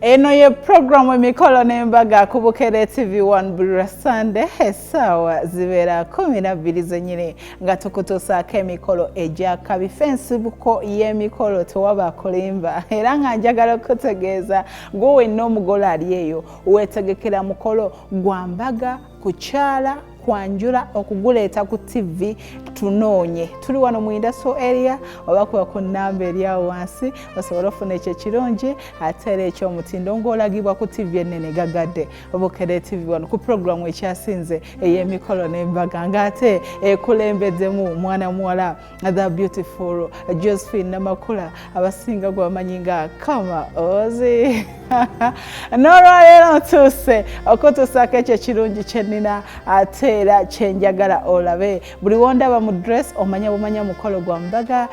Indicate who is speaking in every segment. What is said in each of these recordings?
Speaker 1: Eno ye programu emikolo n'embaga ku Bukeere TV1 buli Sunday essaawa zibeera 12 zennyini nga tukutuusaako emikolo egya kabifensibuko y'emikolo tewaba kulimba era nga njagala okutegeeza gwe wenna omugole ali eyo weetegekera mukolo gwa mbaga kukyala kwanjula okuguleeta ku TV tunoonye tuli wano mu industrial area oba kuba ku nnamba eri awo wansi osobola ofuna ekyo ekirungi ate era eky'omutindo ng'olagibwa ku TV ennene gagadde Bukeere TV1 ku programu ekyasinze ey'emikolo n'embaga ng'ate ekulembeddemu mwana muwala the beautiful Josephine Namakula abasinga gwamanyi nga Kama Ozi n'olwaleero ntuuse okutuusaako ekyo ekirungi kye nnina ate era kyenjagala olabe buli wondaba mu dress omanya bumanya mukolo gwa mbaga.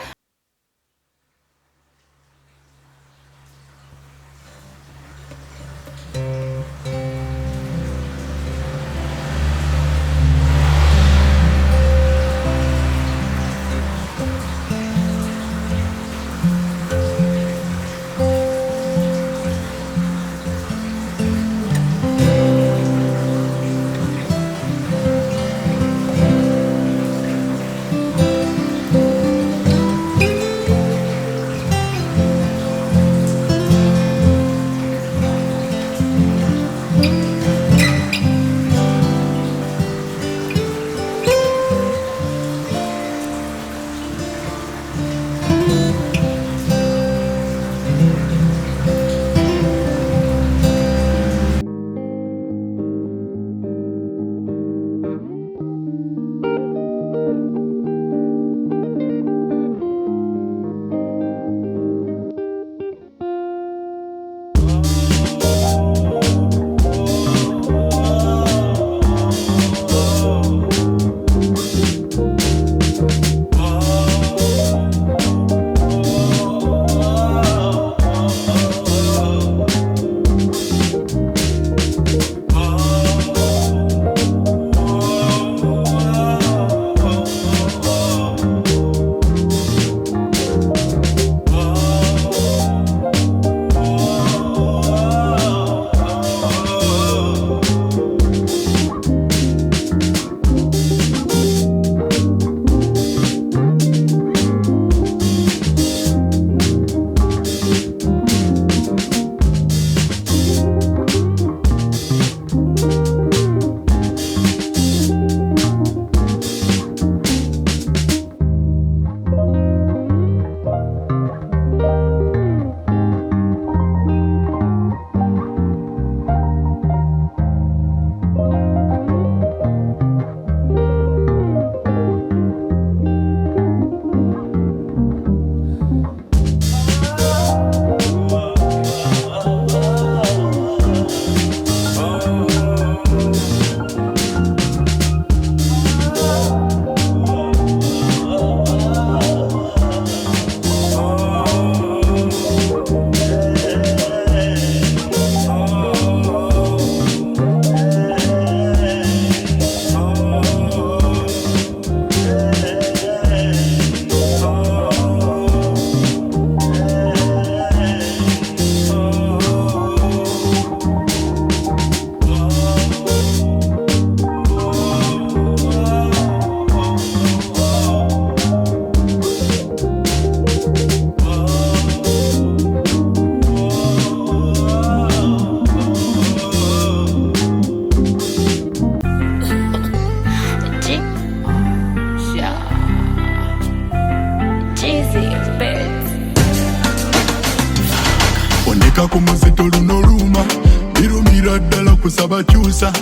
Speaker 2: Kumuzito lunoluma birumira ddala kusaba kyusa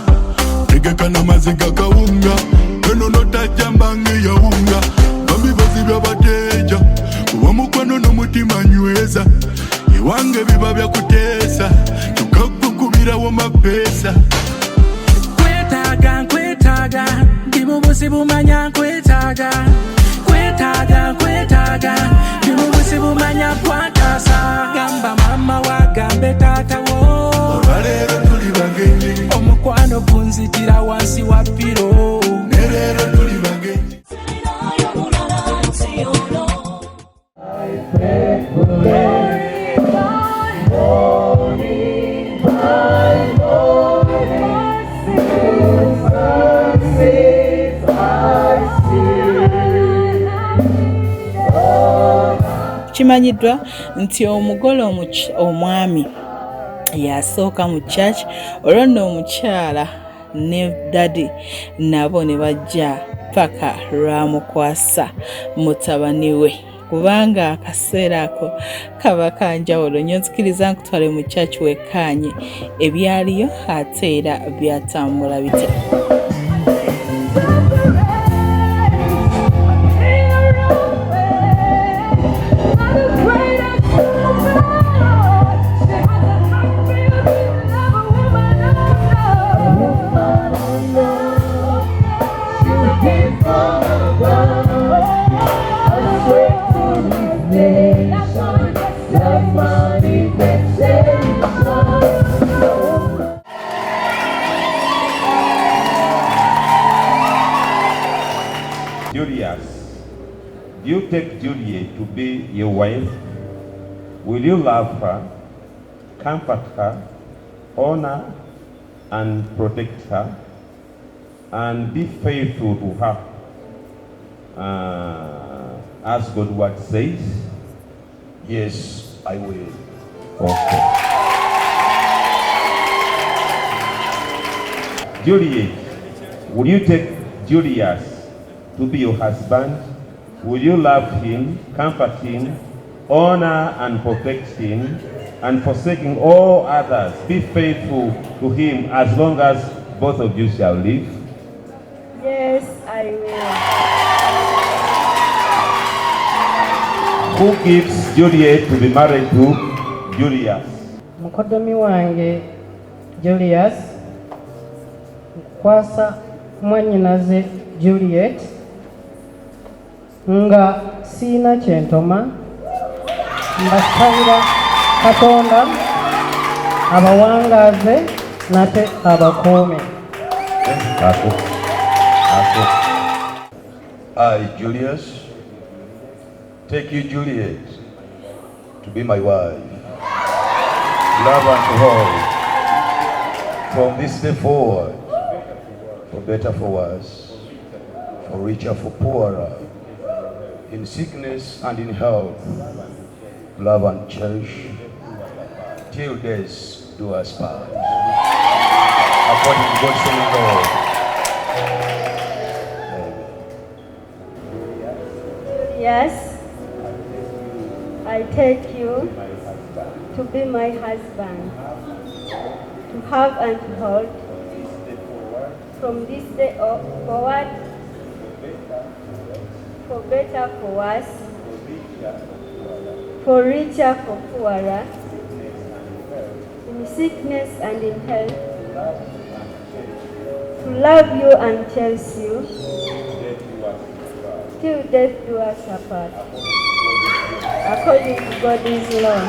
Speaker 2: tegekana maziga kawunga eno notajambange yawunga babibazi byabateja kuba mukwano n'omutima nyweza ewange biba byakuteesa tukakukubirawo mapeesa
Speaker 3: kwetaaga ndi mu buzibu manya kwetaaga ndi mu buzibu manya kwataasa gamba mama wagambe taata wo
Speaker 2: olwaleero tuli bagenyi
Speaker 3: omukwano gunzitira wansi wa piro
Speaker 2: nereero tuli bagenyi
Speaker 4: I pray for you.
Speaker 1: kimanyiddwa nti omugole omwami yasooka mu church olwo nno omukyala ne dadi nabo ne bajja paka lwamukwasa mutabani we kubanga akaseera ako kaba kanjawulo nnyo nzikiriza nkutwale mu church wekkaanye ebyaliyo ate era byatambula bitya.
Speaker 4: Julius, do you take Juliet to be your wife? Will you love her, comfort her, honor and protect her, and be faithful to her, as God's word says?
Speaker 2: Yes, I will.
Speaker 4: Okay. Juliet, will you take Julius to be your husband? Will you love him, comfort him, honor and protect him, and forsaking all others, be faithful to him as long as both of you shall live?
Speaker 5: Yes, I will.
Speaker 4: Who gives Juliet to be married to Julius?
Speaker 5: Mukodomi wange Julius kwasa mwannyinaze Juliet nga siina kyentoma mbasabira Katonda abawangaaze nate abakuume.
Speaker 2: I, Julius, take you, Juliet, to be my wife. Love and hold from this day forward, for better, for worse, for richer, for poorer, in sickness and in health, love and cherish, till death do us part. According to God's holy law.
Speaker 5: Yes, I take you to be my husband, to have and to hold from this day forward, for better, for worse, for richer, for poorer, in sickness and in health, to love you and cherish you, till death do us apart, according to God's law.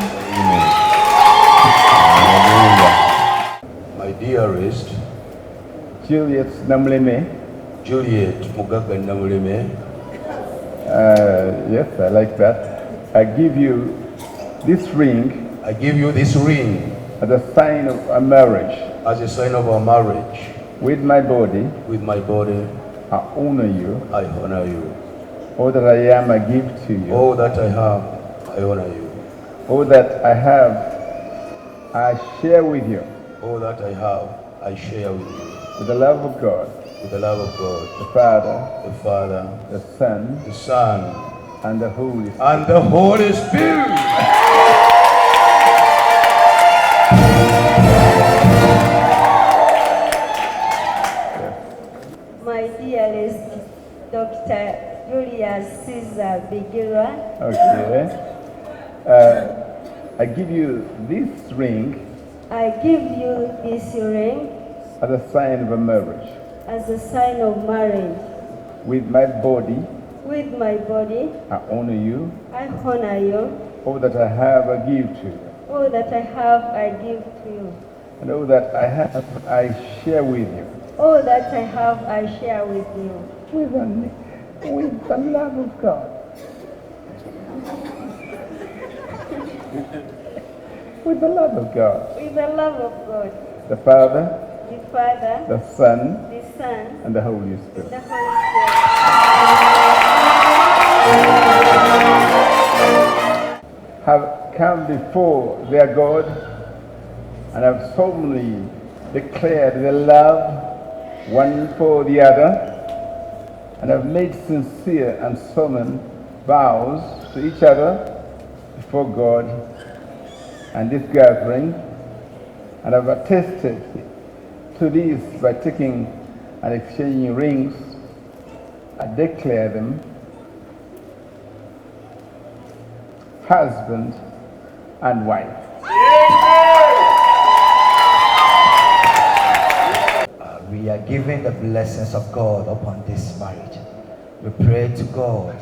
Speaker 2: My dearest,
Speaker 6: Juliet Namleme.
Speaker 2: Juliet Mugaga Namuleme,
Speaker 6: Yes, I like that. I give you this ring
Speaker 2: I give you this ring
Speaker 6: as a sign of a marriage.
Speaker 2: as a sign of our marriage.
Speaker 6: With my body,
Speaker 2: With my body,
Speaker 6: I honor you.
Speaker 2: I honor you.
Speaker 6: All that I am, I give to you.
Speaker 2: All that I have, I honor you.
Speaker 6: All that I have, I share with you.
Speaker 2: All that I have, I share with you.
Speaker 6: With the love of God,
Speaker 2: With the love of God,
Speaker 6: the Father,
Speaker 2: the Father,
Speaker 6: the Son,
Speaker 2: the Son,
Speaker 6: and the Holy Spirit.
Speaker 2: and the Holy Spirit.
Speaker 5: My dearest Dr. Julius Caesar Bigirwa,
Speaker 6: Okay. I give you this ring
Speaker 5: I give you this ring
Speaker 6: as a sign of a marriage.
Speaker 5: as a sign of marriage.
Speaker 6: With my body,
Speaker 5: With my body,
Speaker 6: I honor you.
Speaker 5: I honor you.
Speaker 6: All that I have, I give to you.
Speaker 5: All that I have, I give to you.
Speaker 6: And all that I have, I share with you.
Speaker 5: All that I have, I share with you.
Speaker 6: With the love of God. With the love of God.
Speaker 5: With the love of God,
Speaker 6: The Father,
Speaker 5: the Father,
Speaker 6: the Son,
Speaker 5: the Son,
Speaker 6: and the Holy Spirit.
Speaker 5: the Holy Spirit.
Speaker 6: have come before their God and have solemnly declared their love one for the other, and have made sincere and solemn vows to each other before God and this gathering, and have attested to this by taking and exchanging rings, I declare them husband and wife.
Speaker 7: We are giving the blessings of God upon this marriage. We pray to God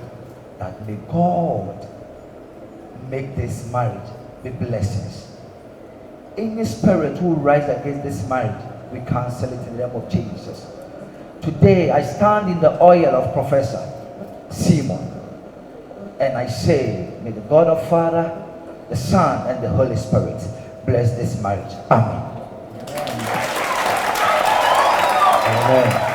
Speaker 7: that may God make this marriage be blessings. Any spirit who rise against this marriage, we cancel it in the name of Jesus. Today I stand in the oil of Professor Simon, and I say, may the God of Father, the Son, and the Holy Spirit bless this marriage. Amen. Amen.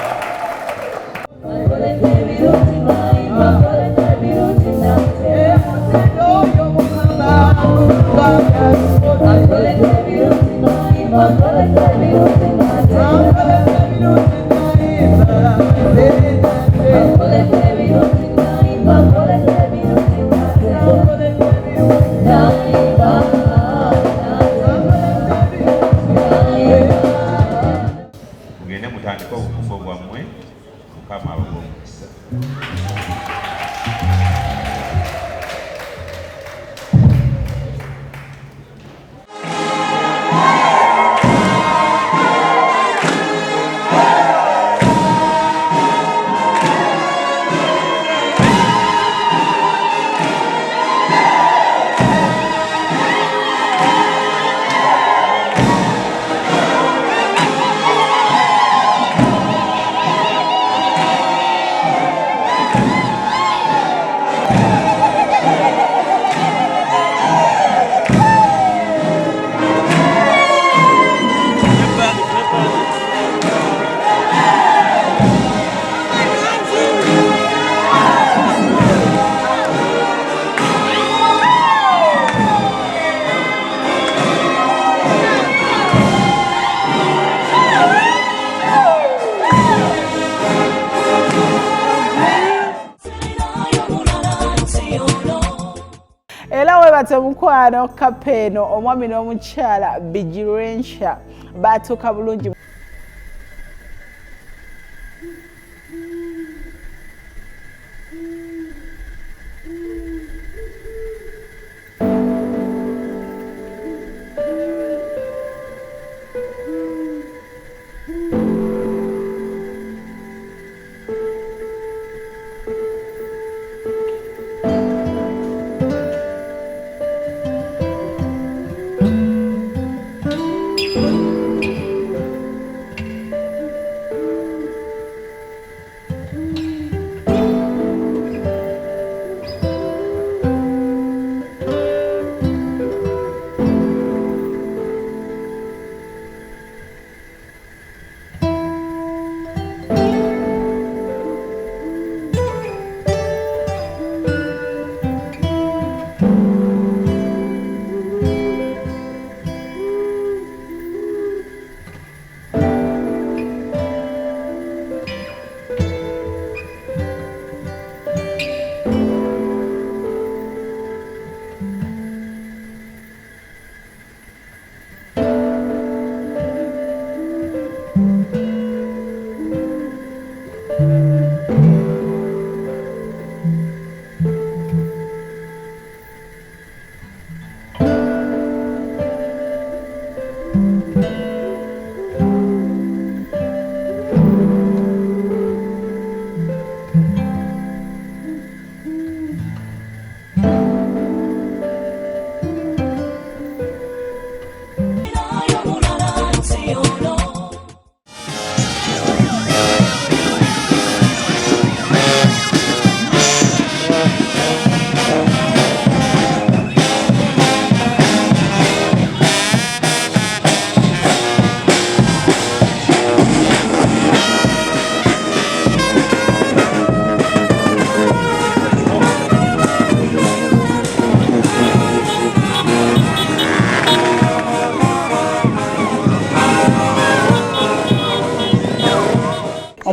Speaker 4: Mugende mutandika obufumbo bwammwe Mukama abawe.
Speaker 1: Era webate mukwano Kapeno omwami n'omukyala Bijirensha batuuka bulungi.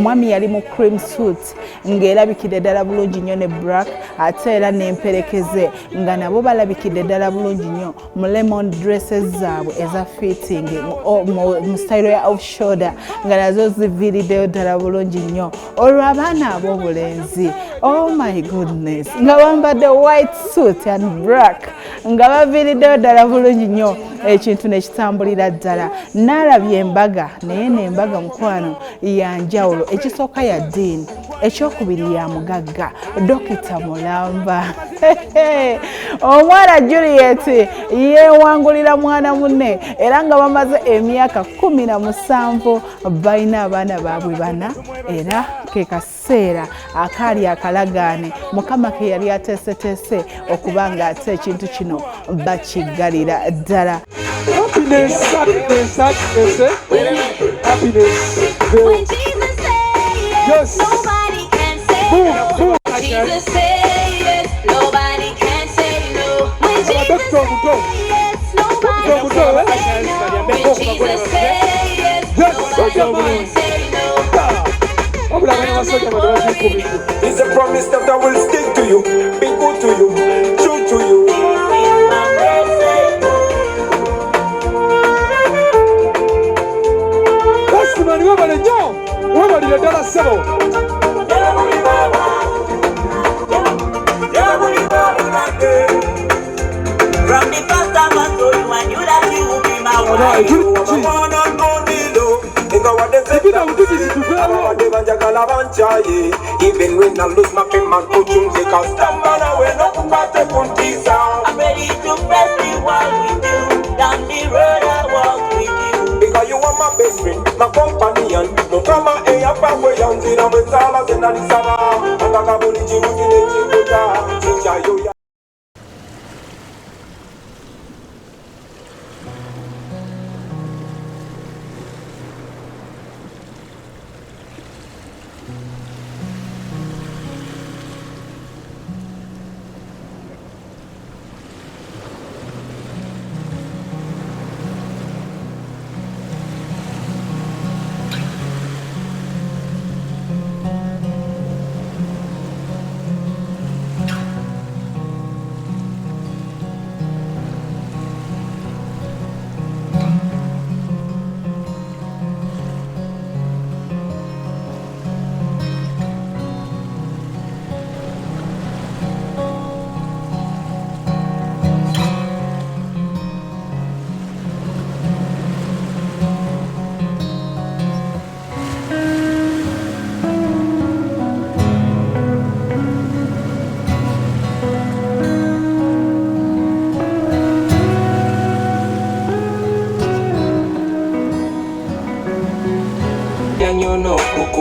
Speaker 1: omwami yali mu cream suit ng'erabikidde ddala bulungi nnyo ne black ate era n'emperekeze nga nabo balabikidde ddala bulungi nnyo mu lemon dresses zaabwe eza fitting mu style ya off shoulder nga nazo ziviiriddeyo ddala bulungi nnyo olwo abaana ab'obulenzi oh my goodness nga bambadde white suit and black nga baviiriddeyo ddala bulungi nnyo ekintu nekitambulira ddala n'alabye embaga naye n'embaga mukwano ya njawulo ekisooka ya ddiini ekyokubiri ya mugagga Dokita Mulamba omwana Juliet yeewangulira mwana munne era nga bamaze emyaka 17 balina abaana baabwe bana era ke kaseera akaali akalagaane mukama ke yali ateeseteese okuba nga ate ekintu kino bakiggalira ddala.
Speaker 8: Happiness.
Speaker 9: When Jesus said yes, nobody can say no. When Jesus said yes, nobody can say no. When Jesus said yes, nobody can say no. When Jesus said yes, nobody can say no.
Speaker 8: It's a promise that I will stick to you, be good to you, true to you. Testimony, we're going to
Speaker 9: From the first time I told you, I knew that you would be my wife.
Speaker 8: Even when I lose my pain, man, put you take a stand by the way, no kumate puntisa.
Speaker 9: I'm ready to press the wall with you. Down the road I walk with you.
Speaker 8: Because you are my best friend, my companion. No kama eya pa we yanzira wetala zena nisaba. Andaka buni jimuti ne jimuta. Chincha yo.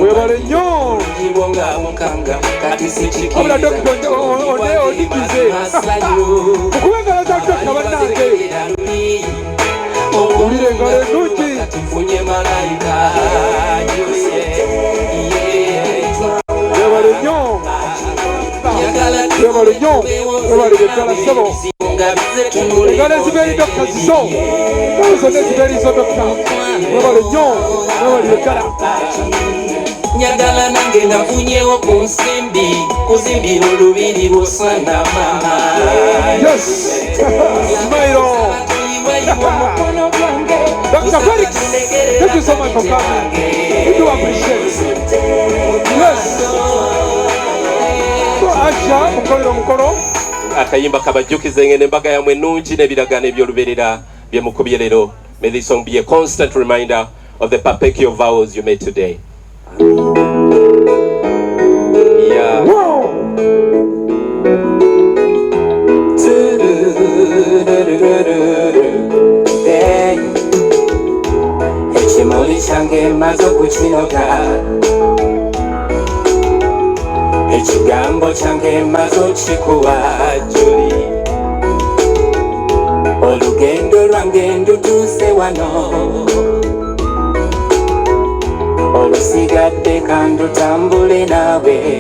Speaker 8: Webale nnyo
Speaker 3: Jibonga mukanga kati sichiki
Speaker 8: abula dokita odikize okubengala za dokita bannange owulire engalo ennungi
Speaker 3: mfunye malayika
Speaker 8: webale nnyo webale nnyo webale beddala ssebo engalo ezibeeri dokita zizo engalo zonna ezibeeri zo dokita webale nnyo webale beddala
Speaker 3: nyagala nange nafunyewo ku nsimbi kuzimbira olubiri lwosana mama
Speaker 8: yes smailo Dr. Felix, thank you so much for coming. We do appreciate it. Yes. Asha, mukolo.
Speaker 10: Akayimba kabajjukize ngene embaga yamwe ennungi n'ebiragaano eby'oluberera bye mukubye leero. May this song be a constant reminder of the perpetual vows you made today. Yeah.
Speaker 3: Ekimuli kyange maze okukinoga ekigambo kyange maze okikuwa Juli olugendo lwange ndutuuse wano olusigadde kandutambule naawe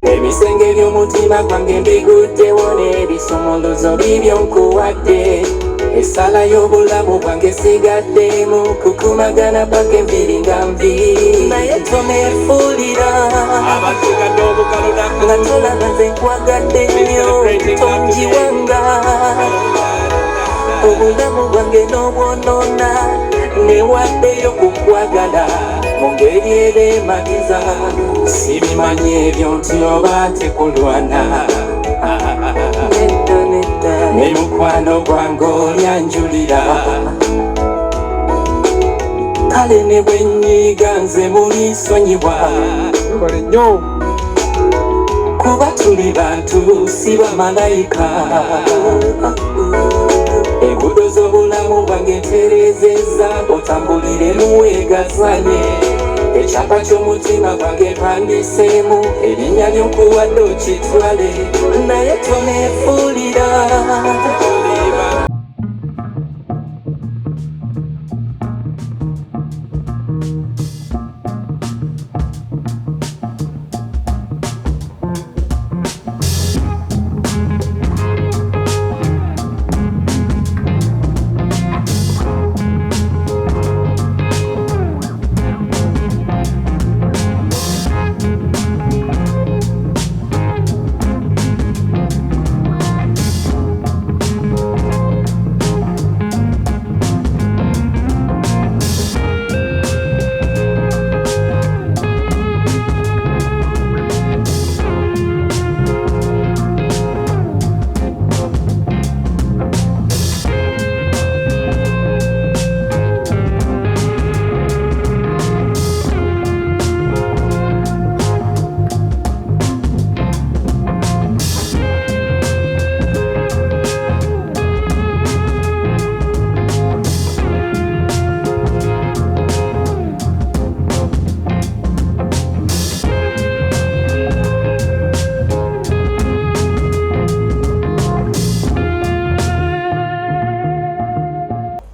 Speaker 3: ebisenge by'omutima gwange mbiguddewo n'ebisomolozo bibyo nkuwadde Esala y'obulamu bwange sigaddemu kukumagana paka enviiri nga mbi naye toneefuulira nga tolaba nze nkwagadde nnyo tonjiwanga obulamu bwange n'obwonoona newaddeyo kukwagala mu ngeri ereemaliza sibimanyi ebyo nti oba tekulwana ne mukwano gwange olyanjulira kale ne bwe nnyiiga nze mulisonyibwa kuba tuli bantu si bamalayika enguudo z'obulamu bwange ntereezezza otambulire muweegazanye ekyapa ky'omutima gwange mpandiseemu erinnya ly'okuwadde okitwale naye toneefuulira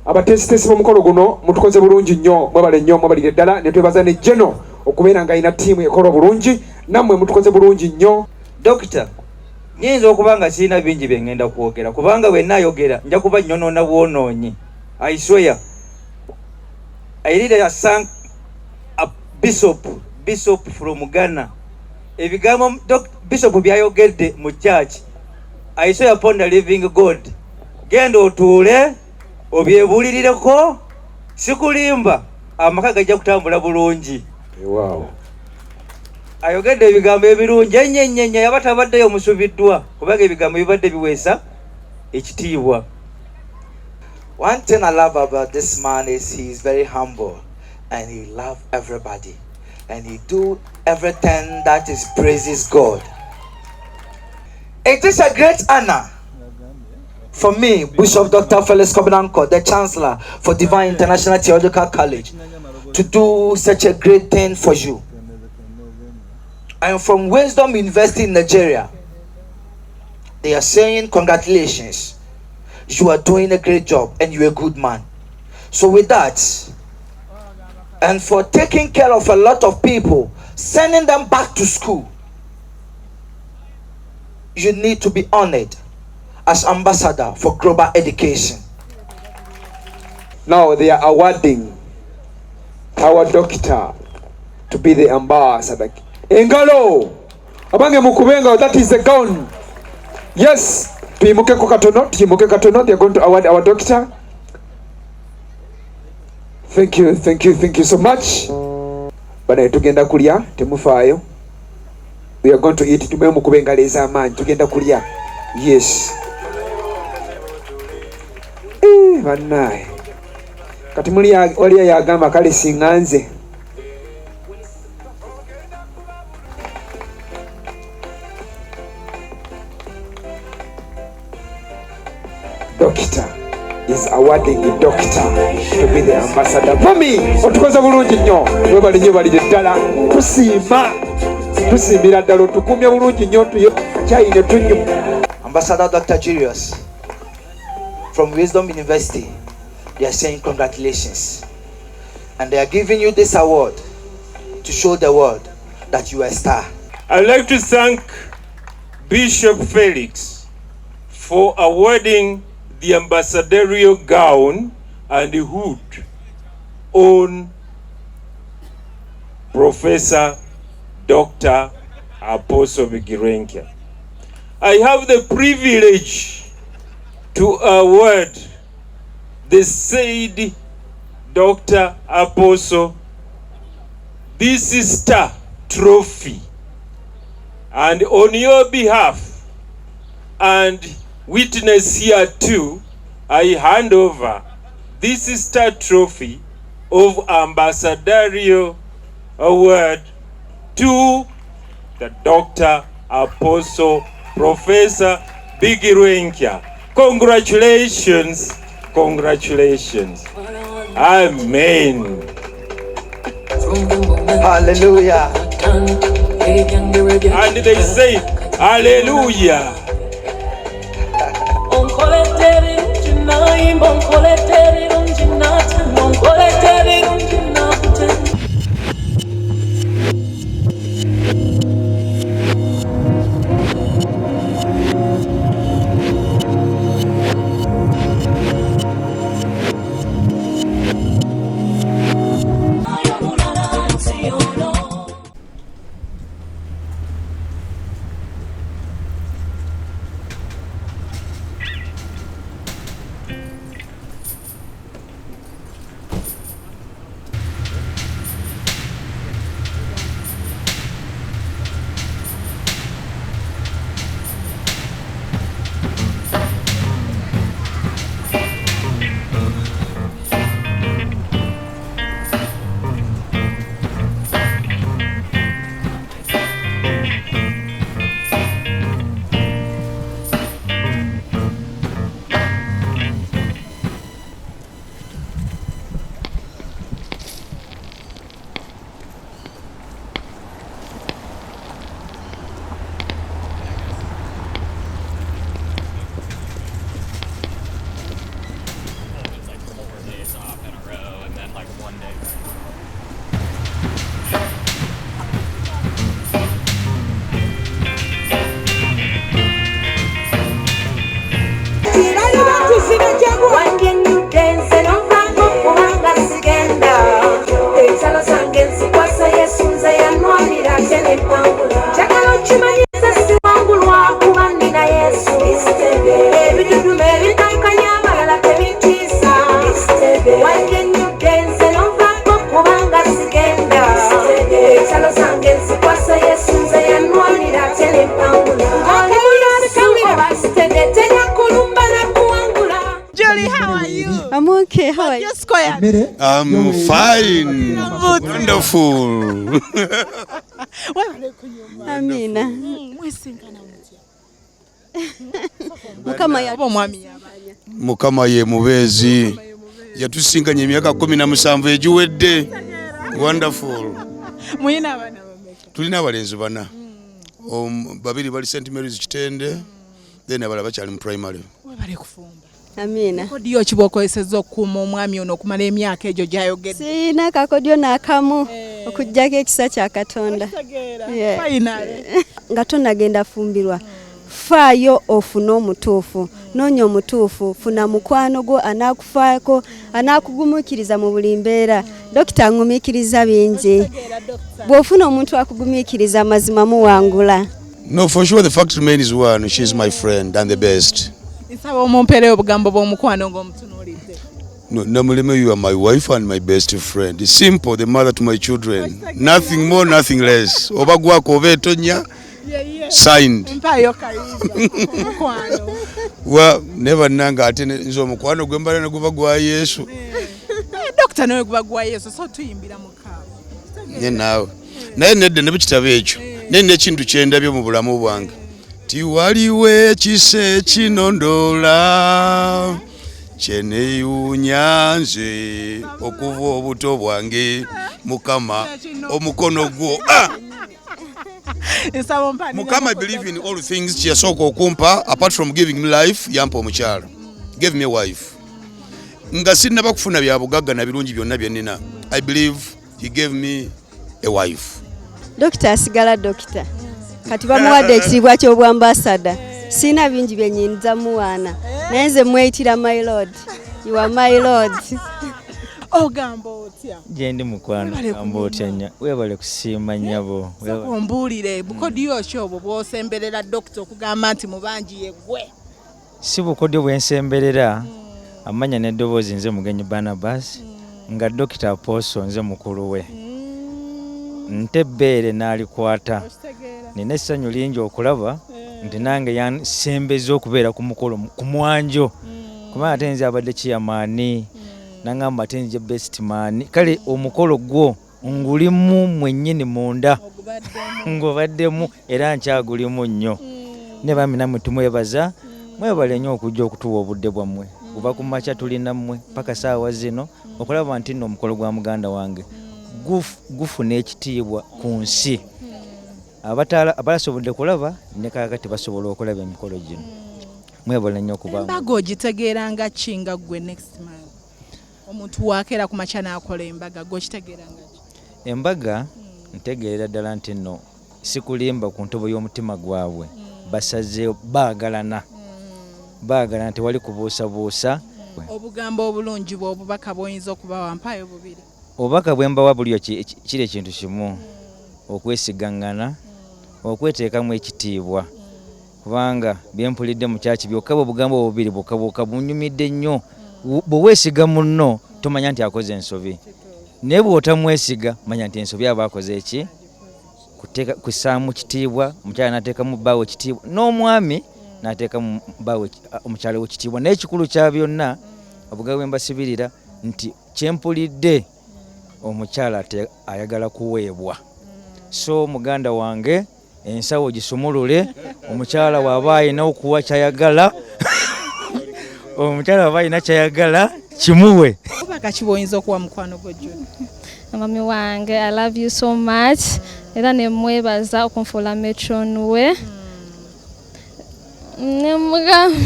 Speaker 8: abatesitesi b'omukolo guno mutukoze bulungi nnyo mwebale nnyo mwebalire ddala ne twebaza ne Jeno okubeera nga alina ttiimu ekola bulungi nammwe mutukoze bulungi nnyo.
Speaker 7: Dokita, nyinza okuba nga sirina bingi bye ngenda kwogera kubanga bwe nnaayogera nja kuba nnyonoona bwonoonyi. I swear. I read a bishop from Ghana. Ebigambo bishop byayogedde mu church. I swear upon the living God. Genda otuule obyebuulirireko sikulimba amaka gajja kutambula bulungi.
Speaker 8: Wow.
Speaker 7: Ayogedde ebigambo ebirungi ennyo yabatabaddeyo musubiddwa kubanga ebigambo bibadde biweesa ekitiibwa.
Speaker 11: One thing I love about this man is he is very humble and he loves everybody and he do everything that is praises God. It is a great honor for me, Bishop Dr. Felix Kobenanko, the Chancellor for Divine International Theological College, to do such a great thing for you. I am from Wisdom University in Nigeria. They are saying congratulations. You are doing a great job and you're a good man. So with that, and for taking care of a lot of people, sending them back to school, you need to be honored as ambassador for global education.
Speaker 8: Now they are awarding our doctor to be the ambassador. Engalo abange mukubenga, that is the gown. Yes, tuimuke katono. They are going to award our doctor. Thank you so much. Bana tugenda kulya temufaayo. We are going to eat. Tume mukubenga leza amanyi tugenda kulya. Yes. Banaye kati muli wali yagamba kale singanze Doctor is awarding the doctor to be the ambassador. Mami otukoze bulungi nnyo webali nnyo balire ddala tusiimira ddala otukumye bulungi nnyo tuyakyayine tunywa.
Speaker 11: Ambassador Dr. Julius from Wisdom University, they are saying congratulations. And they are giving you this award to show the world that you are a star.
Speaker 4: I'd like to thank Bishop Felix for awarding
Speaker 12: the ambassadorial gown and hood on Professor Dr. Apostle Bigirenkia. I have the privilege to award the said Dr. Apostle this star trophy, and on your behalf and witness here too, I hand over this star trophy of ambassadorial award to the Dr. Apostle Professor Bigirenkia. Congratulations, congratulations. Amen.
Speaker 11: Hallelujah.
Speaker 12: And they say, hallelujah.
Speaker 13: I'm okay. How are you?
Speaker 14: I'm fine. Wonderful.
Speaker 13: Amina.
Speaker 14: Mukama ye mubezi. Yatusinkanye emyaka 17 egiwedde. Wonderful.
Speaker 1: Muyina abana bameka?
Speaker 14: Tulina abalenzi bana. Babiri bali St. Mary's Kitende. Then abala bakyali mu primary.
Speaker 1: Webale kufumba.
Speaker 13: Amina.
Speaker 1: Kodiyo kibokozesezza okuma omwami ono okumala emyaka egyo gyayogedde.
Speaker 13: Sina kakodyo n'akamu okujjako ekisa kya Katonda. Nga tonagenda fumbirwa. Faayo ofune omutuufu. Noonya omutuufu. Funa mukwano gwo anaakufaako, anaakugumukiriza mu buli mbeera. Dokita angumikiriza bingi. Bw'ofuna omuntu akugumikiriza amazima muwangula.
Speaker 14: No, for sure the fact remains one. She's my friend and the best.
Speaker 1: Isaba omumpere obugambo bw'omukwano ng'omutunuulidde.
Speaker 14: No, Namuleme, you are my wife and my best friend. It's simple, the mother to my children. Nothing more, nothing less. Obagwako obetonya. Signed. Well, never nanga ate nzo omukwano gwembala ne guba gwa Yesu.
Speaker 1: Doctor nawe guba gwa Yesu so tuyimbira mukaabu.
Speaker 14: Ye nawe. Naye nedde ne bikitabo ekyo. Nenne ekintu kyendabye mu bulamu bwange. Ti waliwe ekise kinondola. Kyeneyuunya nze okuva obuto bwange Mukama omukono gwo. Mukama, I believe in all things. Kyasooka okumpa apart from giving me life yampa omukyala. Give me a wife. Nga sinaba kufuna bya bugagga na birungi byonna bye nnina. I believe he gave me a wife.
Speaker 13: Dokita asigala dokita. Kati bamuwadde ekitiibwa ky'obwambasada. Sina bingi bye nnyinza muwaana. Nenze mwetira my lord. You are my lord.
Speaker 1: Ogamba otya?
Speaker 15: Jendi mukwano gamba otya nya. Webale kusiima nyabo.
Speaker 1: Ombulire bukodyo kyobo bwosemberera doctor okugamba nti mubanji yegwe.
Speaker 15: Si bukodyo bwensemberera. Amanya n'eddoboozi nze Mugenyi Barnabas nga Dr. Apostle nze mukulu we. Ntebbeere n'alikwata. Nina essanyu lingi okulaba nti nange yansembeza okubeera ku mukolo ku mwanjo. Kubanga ate nze abadde chairman nangamba ate nze best man. Kale omukolo gwo ngulimu mwennyini munda ngobaddemu era nkyagulimu nnyo. Ne bami namwe tumwebaza mwebale nnyo okujja okutuwa obudde bwammwe. Kuva ku makya tulina mmwe paka saawa zino okulaba nti nno omukolo gwa muganda wange gufuna ekitiibwa ku nsi. Abalasobodde kulaba ne kaakati basobola okulaba emikolo gino. Mwebale nnyo okuba.
Speaker 1: Embaga ogitegeera nga ki nga gwe next month? Omuntu wakeera ku makya n'akola embaga gw'okitegeera nga ki? Embaga
Speaker 15: ntegeera ddala nti nno sikulimba ku ntobo y'omutima gwabwe. Basazeewo baagalana. Baagala nti wali kubuusabuusa.
Speaker 1: Obugambo obulungi bw'obubaka bw'oyinza okubawa mpayo bubiri.
Speaker 15: Obubaka bwe mbawa buli kiri ekintu kimu. Okwesigangana, okweteekamu ekitiibwa. Kubanga bye mpulidde mu kyaki byokka obugambo obubiri bwokka bunyumidde nnyo. Bwe weesiga munno tomanya nti akoze ensobi. Naye bw'otamwesiga manya nti ensobi aba akoze eki? Kusaamu kitiibwa, omukyala n'ateekamu bbaawe ekitiibwa. N'omwami n'ateeka bbaawe omukyala we ekitiibwa. Naye ekikulu kya byonna obugambo bwe mbasibirira nti kyempulidde omukyala ayagala kuweebwa. So muganda wange ensawo gisumulule omukyala waba ayina okuwa kyayagala omukyala waba ayina kyayagala kimuwe.
Speaker 1: Obubaka ki bw'oyinza okuwa mukwano gwo June?
Speaker 5: Mami wange, I love you so much. Era nemwebaza okunfuula matron we. Nemugamba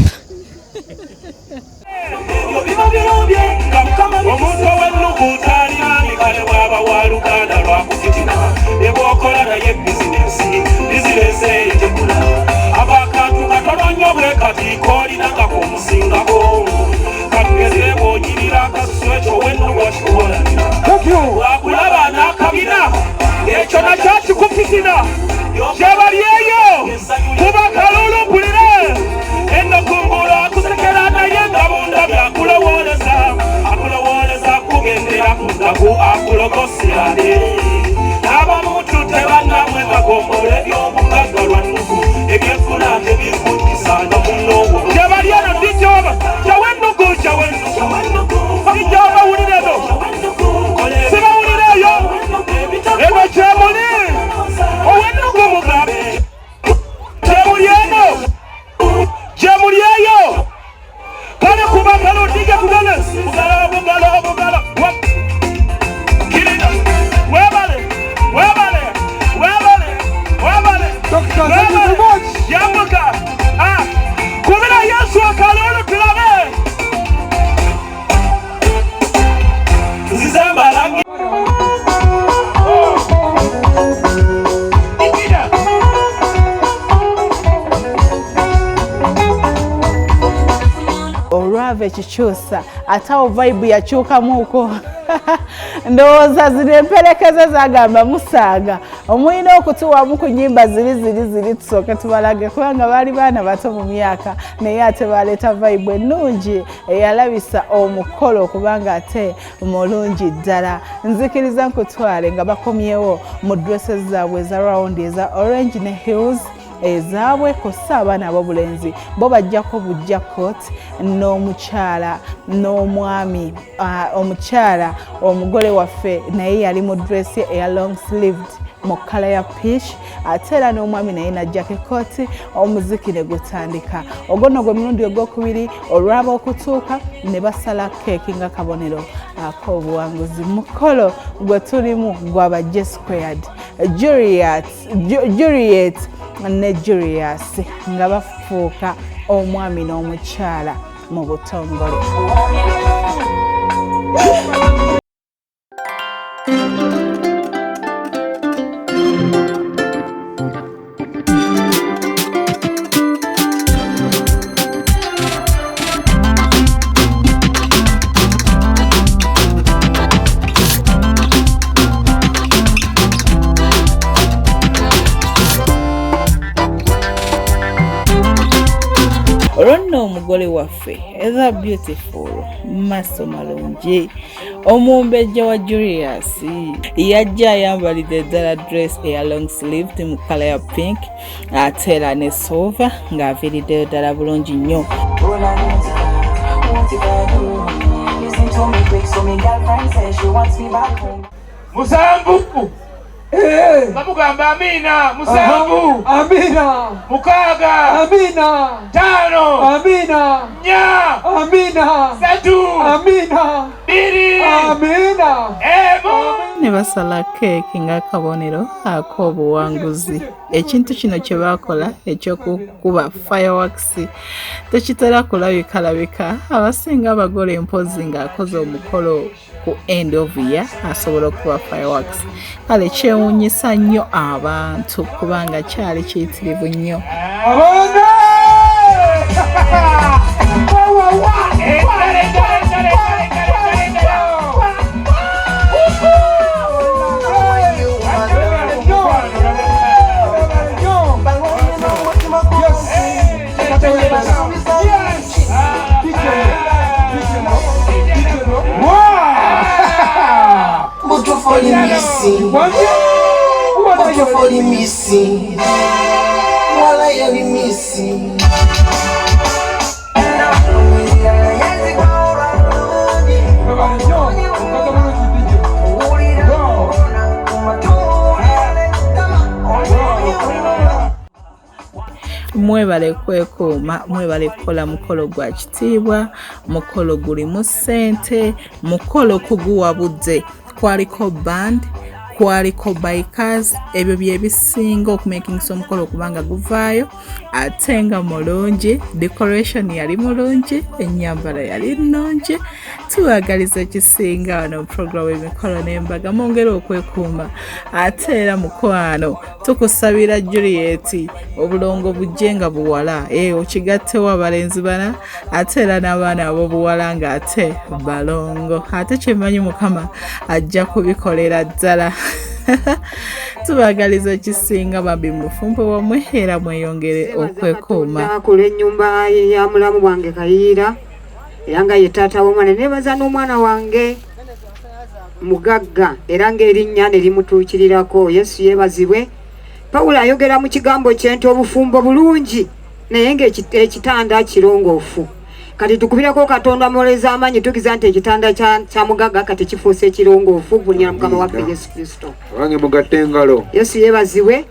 Speaker 12: omuntu ow'ennuguuta alina mikale bw'aba wa luganda lwakufitina ne bw'okola naye bizinesi eyetekula abakantu katono nnyo bwe kati koolina nga kumusingako katugeze bw'onyirira akasusu ekyo ow'ennugu okikubolanira bwakulaba n'akabina ekyo nakyo kikufitina gyebali eyo kuba kalulu mpulire ennokungula akusekera naye nga munda byakulowoleza kugendera ku ntaku akulogosirane n'abamuntu tebannamwe bagombole eby'obugagga lwa nnugu ebyenfuna tebikuttisanga munnowo gyebali eno dijooba kyawennugu dijooba wulirezo sibawulireeyo eno kyemuli owennugu mugambe kyemuli eno gyemuli eyo kale kuba kale odige tugale bugalo kirina webale yambuka kubira Yesu akalulu tulabe zizambalangi
Speaker 1: olwava ekikyusa ate awo vibe yakyukamuuko ndowooza zino emperekeze zagamba musaaga omulina okutuwamu ku nnyimba ziri tusooke tubalage kubanga baali baana bato mu myaka naye ate baleeta vibe ennungi eyalabisa omukolo kubanga ate mulungi ddala. Nzikiriza nkutwale nga bakomyewo mu dresses zaabwe eza round eza orange ne heels ezaabwe kosa abaana ab'obulenzi bo bajjako bujja coat n'omukyala n'omwami. Omukyala omugole waffe naye yali mu dress eya long sleeved mu kala ya peach ate era n'omwami naye najjako ekooti omuziki ne gutandika. Ogwo nno gwe mulundi ogwokubiri olwaba okutuuka ne basala keeki nga kabonero ak'obuwanguzi. Mukolo gwe tulimu gwaba J Squared, Juliet ne Julius nga bafuuka omwami n'omukyala mu butongole. ono omugole waffe eza beautiful maso malungi omumbejja wa Julius yajja ayambalidde ddala dress eya long sleeved mu kala ya pink ate era ne silver ng'aviiriddeyo ddala bulungi nnyo.
Speaker 12: Musanvu Bamugamba amina. Musanvu amina. Mukaaga amina. Tano amina. Nya amina. Satu amina. Biri amina.
Speaker 1: Ne basala keeki ng'akabonero ak'obuwanguzi. Ekintu kino kye baakola ekyokukuba fireworks tekitera kulabika abasinga abagole mpozi ng'akoze omukolo ku end of year asobola okuba fireworks. Kale kyewuunyisa nnyo abantu kubanga kyali kiyitirivu nnyo. Mwebale kwekuuma, mwebale kukola mukolo gwa kitiibwa, mukolo gulimu ssente, mukolo kuguwa budde. Kwaliko band, kwaliko bikers, ebyo bye bisinga okumakingisa omukolo okubanga guvaayo ate nga mulungi, decoration yali mulungi, ennyambala yali nnungi. Tuwagaliza ekisinga wano program emikolo n'embaga mwongere okwekuuma ate era mukwano tukusabira Juliet obulongo bujje nga buwala okigattewo abalenzi bana ate era n'abaana ab'obuwala nga ate balongo ate kyemmanyi Mukama ajja kubikolera ddala. Tubagaliza ekisinga babi mufumbo wamwe era mweyongere okwekuuma.
Speaker 16: Kula ennyumba ya mulamu wange Kayiira era nga ye taata w'omwana nebaza n'omwana wange mugagga era ng'erinnya ne limutuukirirako. Yesu yeebazibwe. Pawulo ayogera mu kigambo kye nti obufumbo bulungi naye ng'ekitanda kirongoofu. Kati tukubireko Katonda mwoleza amanyi tukiza nti ekitanda kya mugagga kati kifuuse ekirongoofu kulinnya Mukama waffe Yesu Kristo.
Speaker 8: Wange mugatte engalo.
Speaker 16: Yesu yeebazibwe.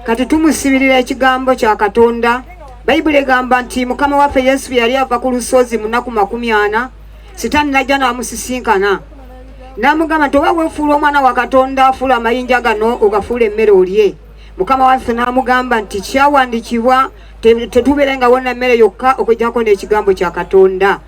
Speaker 16: Kati tumusibirira ekigambo kya Katonda. Bayibuli egamba nti Mukama waffe Yesu yali ava ku lusozi mu nnaku 40 Sitaani najja n'amusisinkana n'amugamba nti oba weefuula omwana wa Katonda fuula amayinja gano ogafuula emmere olye. Mukama waffe n'amugamba nti kyawandiikibwa tetubeerenga wonna emmere yokka okuggyako n'ekigambo kya Katonda.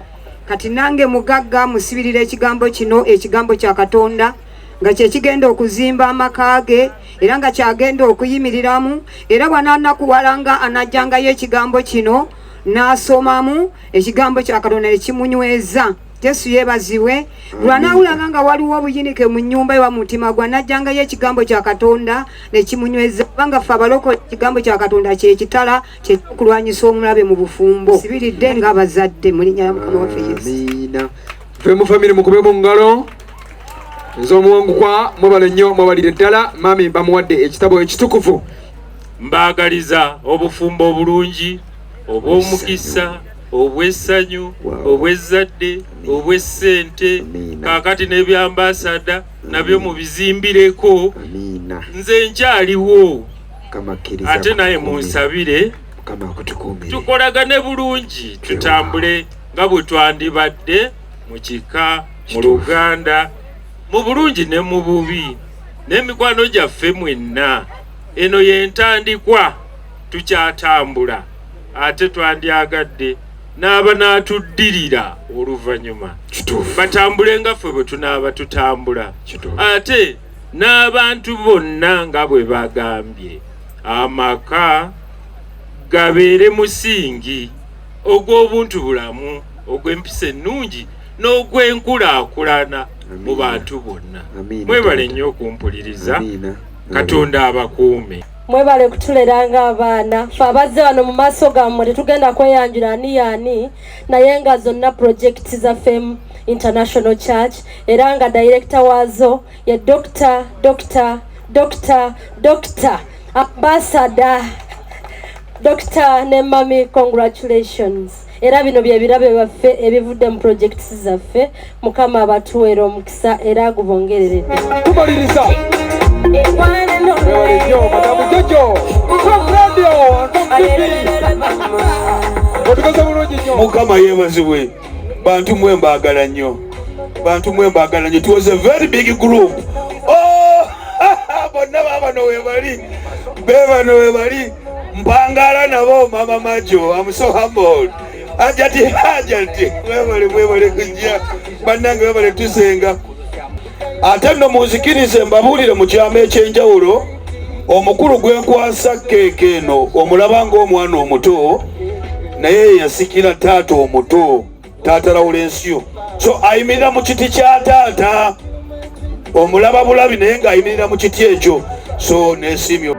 Speaker 16: Kati nange mugagga musibirira ekigambo kino, ekigambo kya Katonda nga kye kigenda okuzimba amaka ge era nga kyagenda okuyimiriramu era bw'anaanakuwalanga anajjangayo ekigambo kino n'asomamu ekigambo kya Katonda ne kimunyweza. Yesu yeebazibwe. Lw'anaawulanga nga waliwo obuyinike mu nnyumba ewa mutima gwe anajjangayo ekigambo kya Katonda ne kimunyweza kubanga ffe abaloko ekigambo kya Katonda kye kitala ky'okulwanyisa omulabe mu bufumbo. Sibiridde ng'abazadde mu linnya lya Mukama waffe Yesu.
Speaker 8: Amiina. Ffe mu famire mukube mu ngalo. Nze omuwangukwa mwebale nnyo mwebalire ddala mami bamuwadde ekitabo ekitukuvu.
Speaker 17: Mbaagaliza obufumbo obulungi obw'omukisa obw'essanyu obw'ezzadde obw'essente kaakati n'ebyambasada nabyo mubizimbireko. Nze nkyaliwo ate naye munsabire tukolagane bulungi tutambule nga bwe twandibadde mu kika mu Luganda mu bulungi ne mu bubi n'emikwano gyaffe mwenna. Eno y'entandikwa tukyatambula ate twandyagadde n'aba n'atuddirira oluvannyuma batambule nga ffe bwe tunaaba tutambula ate n'abantu bonna nga bwe bagambye amaka gabeere musingi ogw'obuntu bulamu ogw'empisa ennungi n'ogw'enkulaakulana mu bantu bonna. Mwebale nnyo okumpuliriza. Katonda abakuume.
Speaker 18: mwebale kutuleranga abaana fe abazze wano mu maaso gammwe tetugenda kweyanjula ani naye nga zonna projekiti zaffe International Church era nga director waazo ye Dr. Ambassador Dr. ne Mami, congratulations. Era bino bye birabe baffe ebivudde mu projekiti zaffe. Mukama abatuweera omukisa era agubongerere.
Speaker 8: Tumaliriza. Madamu Jojo. Mukama yebazibwe. Bantu mwe mbagala nnyo. It was a very big group. Oh! Bonna babano we bali. Mpangala nabo Mama Majo. I'm so humbled. Ajati. Webale kujja. Bannange webale tusenga. Ate nno munzikirize mbabulire mu kyama ekyenjawulo omukulu gwenkwasa keeke eno omulaba ng'omwana omuto naye yasikira taata omuto taata Lawrensio so ayimirira mu kiti kya taata omulaba bulabi naye ng'ayimirira mu kiti ekyo so neesiimye